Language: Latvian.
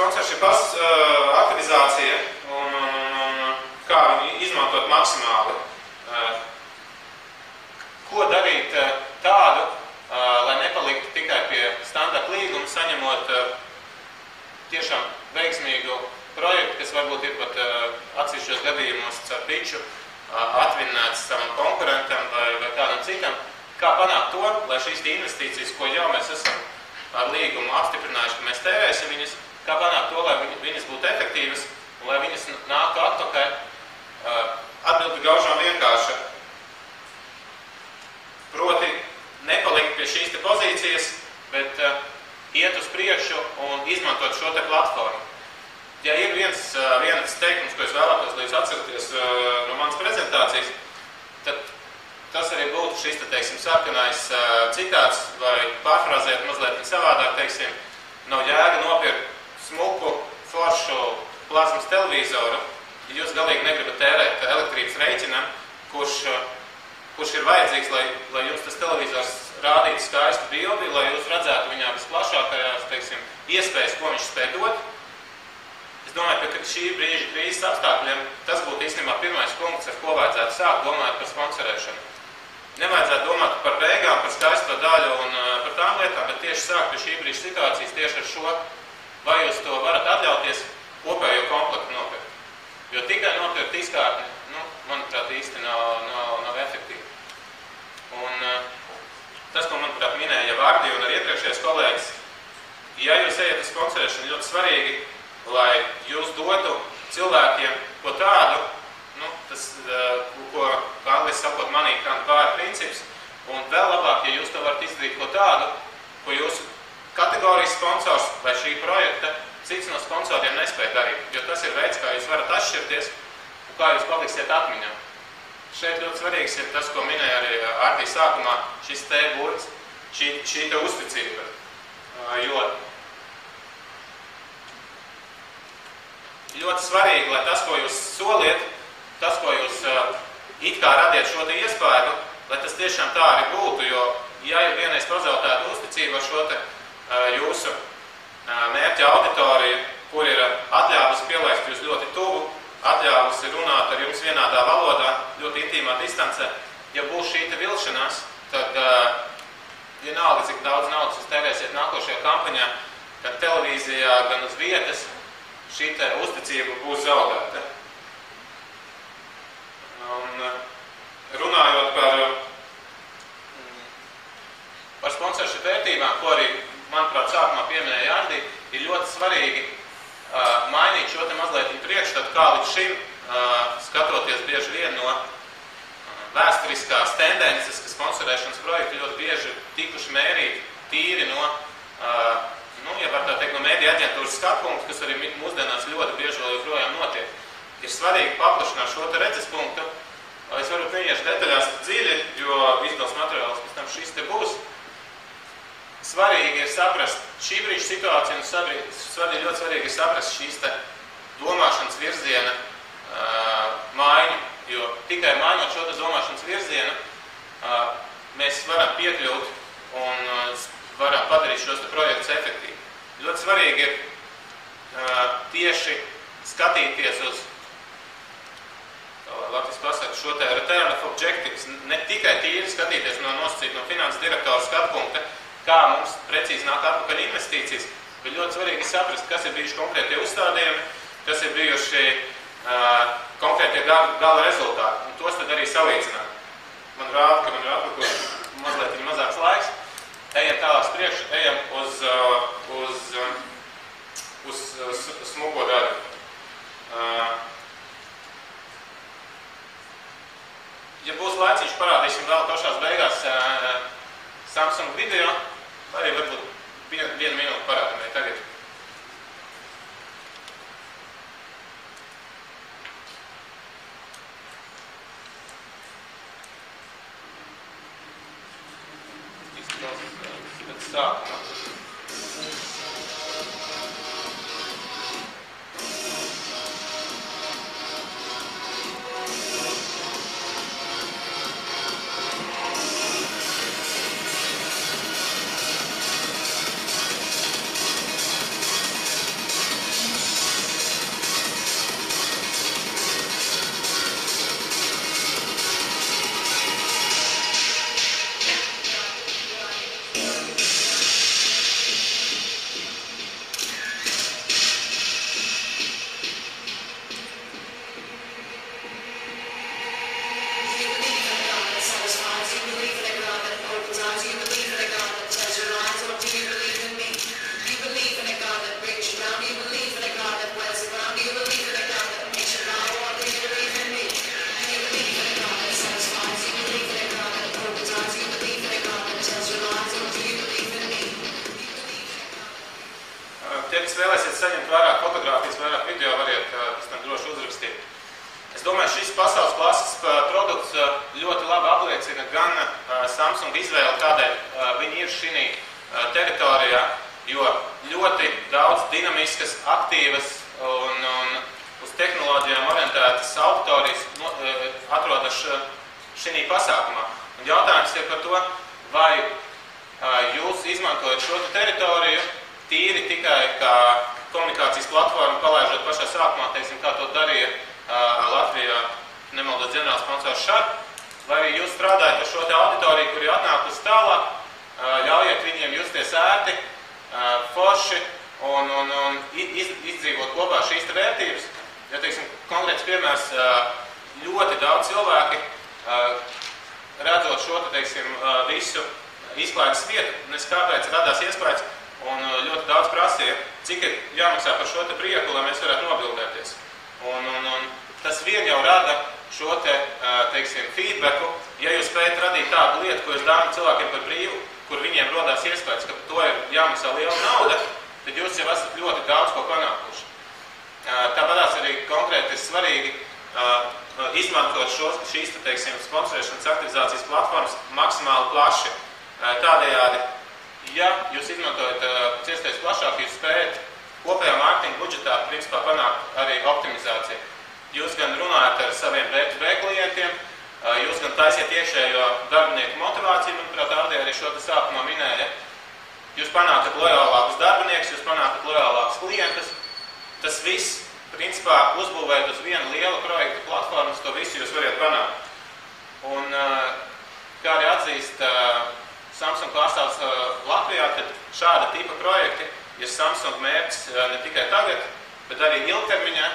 sponsorship aktivizācija un kā viņu izmantot maksimāli. Ko darīt tādu, lai nepaliktu tikai pie standarta līguma, saņemot tiešām veiksmīgu projektu, kas varbūt ir pat atsevišķos gadījumos ar piču atvinnēts savam konkurentam vai kādam citam. Kā panākt to, lai šīs investīcijas, ko jau mēs esam ar līgumu apstiprinājuši, ka mēs tērēsim viņas, kā panākt to, lai viņas būtu efektīvas un lai viņas nāktu atpakaļ. Atbildi gaužām vienkārša. Proti nepalikt pie šīs te pozīcijas, bet iet uz priekšu un izmantot šo te platformu. Ja ir viens teikums, ko es vēlētos, lai jūs atceraties no manas prezentācijas, tad tas arī būtu šis, teiksim, sarkanais citāts, vai pārfrāzēt mazliet savādāk, teiksim, nav jēga nopirkt smuku, foršu plazmas televizoru, ja jūs galīgi negribat tērēt elektrības rēķinam, kurš ir vajadzīgs, lai jums tas televizors rādītu skaistu bildi, lai jūs redzētu viņā visplašākajās, teiksim, iespējas, ko viņš spēj dot. Es domāju, ka šī brīža krīzes apstākļiem tas būtu īstenībā pirmais punkts, ar ko vajadzētu sākt domāt par sponsorēšanu. Nevajadzētu domāt par beigām, par skaisto daļu un par tām lietām, bet tieši sākt pie šī brīža situācijas tieši ar šo, vai jūs to varat atļauties kopējo komplektu nopirkt. Jo tikai nopirkt izkārtni, manuprāt, īsti nav efektīvi. Un tas, ko, manuprāt, minēja jau Vārdi un arī iepriekšējais kolēģis, ja jūs ejat uz sponsorēšanu, ļoti svarīgi, lai jūs dotu cilvēkiem ko tādu, tas, ko angliski sakot, money can't buy princips, un vēl labāk, ja jūs to varat izdarīt ko tādu, ko jūsu kategorijas sponsors vai šī projekta cits no sponsoriem nespēja darīt, jo tas ir veids, kā jūs varat atšķirties un kā jūs paliksiet atmiņā. Šeit ļoti svarīgs ir tas, ko minēja arī Ārtī sākumā, šis te burts, šī te uzticība, jo ļoti svarīgi, lai tas, ko jūs soliet, tas, ko jūs it kā radiet šo te iespēju, lai tas tiešām tā arī būtu, jo, ja ir vienreiz pazaudēta uzticība ar šo te jūsu mērķa auditoriju, kur ir atļāvusi pielaist jūs ļoti tuvu, atļāvusi runāt ar jums vienādā valodā, ļoti intīmā distancē, ja būs šī te vilšanās, tad vienalga, cik daudz naudas jūs tērēsiet nākošajā kampaņā, gan televīzijā, gan uz vietas, šī te uzticība būs zaudēta. Un runājot par sponsorship vērtībām, ko arī, manuprāt, sākumā pieminēja Ārdi, ir ļoti svarīgi mainīt šo te mazliet priekšstatu, kā līdz šim, skatoties bieži vien no vēsturiskās tendences, ka sponsorēšanas projekti ļoti bieži tikuši mērīti tīri no, ja var tā teikt, no mēdija aģentūras skatpunktu, kas arī mūsdienās ļoti bieži vēl joprojām notiek. Ir svarīgi paplašināt šo te redzes punktu. Es varu neiešu detaļās dziļi, jo izdevums materiāls pēc tam šis te būs. Svarīgi ir saprast šī brīža situāciju un ļoti svarīgi ir saprast šīs te domāšanas virziena maiņu, jo tikai mainot šo te domāšanas virzienu mēs varam piekļūt un varam padarīt šos te projektus efektīvi. Ļoti svarīgi ir tieši skatīties uz Latvijas pasaka šo te return of objectives, ne tikai tīri skatīties no nosacīt no finanses direktora skatpunkta, kā mums precīzi nāk atpakaļ investīcijas, bet ļoti svarīgi saprast, kas ir bijuši konkrētie uzstādījumi, kas ir bijuši konkrētie gala rezultāti, un tos tad arī salīdzināt. Man rāda, ka man ir atpakaļ mazliet mazāks laiks, ejam tālāk priekš, ejam uz smuko daļu. Ja būs laiciņš, parādīsim vēl pašās beigās Samsung video, arī varbūt vienu minūti parādīmē tagad. Izklausās pēc sākuma. Tie, kas vēlēsiet saņemt vairāk fotogrāfijas, vairāk video, variet pēc tam droši uzrakstīt. Es domāju, šis pasaules klases produkts ļoti labi apliecina gan Samsung izvēli, kādēļ viņi ir šī teritorijā, jo ļoti daudz dinamiskas, aktīvas un uz tehnoloģijām orientētas auditorijas atrodas šī pasākumā. Un jautājums ir par to, vai jūs izmantojat šo teritoriju tīri tikai kā komunikācijas platformu, palaižot pašā sākumā, teiksim, kā to darīja Latvijā nemaldos ģenerāls sponsors Šad, vai arī jūs strādājat ar šo auditoriju, kuri atnākusi tālāk, ļaujiet viņiem justies ērti, forši un izdzīvot kopā šīs vērtības. Ja, teiksim, konkrēts piemērs, ļoti daudz cilvēki, redzot šo, teiksim, visu izklaides vietu, nes kāpēc radās iespējas, un ļoti daudz prasīja, cik ir jāmaksā par šo prieku, lai mēs varētu nobildēties. Un tas vien jau rada šo teiksim, feedbacku, ja jūs spējat radīt tādu lietu, ko jūs dāvināt cilvēkiem par brīvu, kur viņiem rodās iespējas, ka to ir jāmaksā liela nauda, tad jūs jau esat ļoti daudz ko panākuši. Tāpēc arī konkrēti ir svarīgi izmantot šīs teiksim, sponsorēšanas aktivizācijas platformas maksimāli plaši. Tādējādi, ja jūs izmantojat pēc iespējas plašāk, jūs spējat kopējā mārketinga budžetā principā panākt arī optimizāciju. Jūs gan runājat ar saviem B2B klientiem, jūs gan taisiet iekšējo darbinieku motivāciju, manuprāt, Ardija arī šo sākumā minēja. Jūs panākat lojālākus darbiniekus, jūs panākat lojālākus klientus. Tas viss, principā, uzbūvēt uz vienu lielu projektu platformas, to visu jūs variet panākt. Un, kā arī atzīst Samsung pārstāvs Latvijā, tad šāda tipa projekti ir Samsung mērķis ne tikai tagad, bet arī ilgtermiņā.